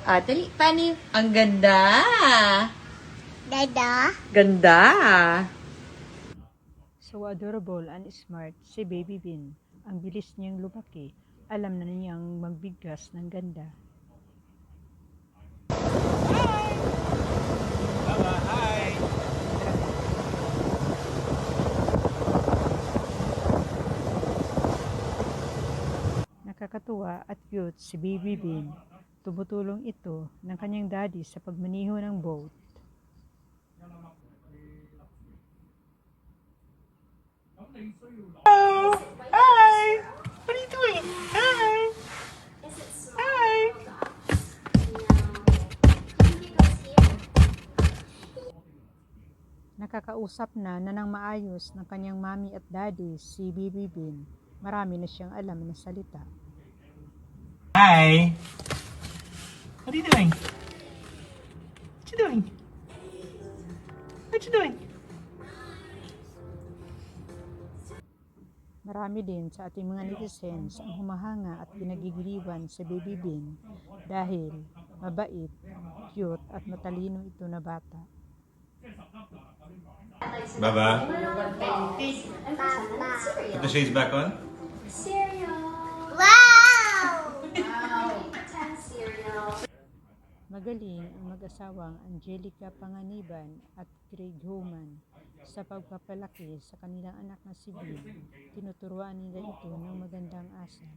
Dali, paano ang ganda. Dada. Ganda. So adorable and smart si Baby Bean. Ang bilis niyang lumaki. Alam na niyang magbigkas ng ganda. Nakakatuwa at cute si Baby Bean. Tumutulong ito ng kanyang daddy sa pagmaniho ng boat. Hello. Hi. What are you doing? Hi. Hi. Nakakausap na ng maayos ng kanyang mami at daddy si Baby Bean. Marami na siyang alam na salita. Hi. What are you doing? What you doing? What you doing? Marami din sa ating mga netizens ang humahanga at pinagigiliwan sa Baby Bean dahil mabait, cute at matalino ito na bata. Baba, Papa. put the shades back on. Wow! Magaling ang mag-asawang Angelica Panganiban at Craig Homan sa pagpapalaki sa kanilang anak na si Bean. Tinuturuan nila ito ng magandang asal.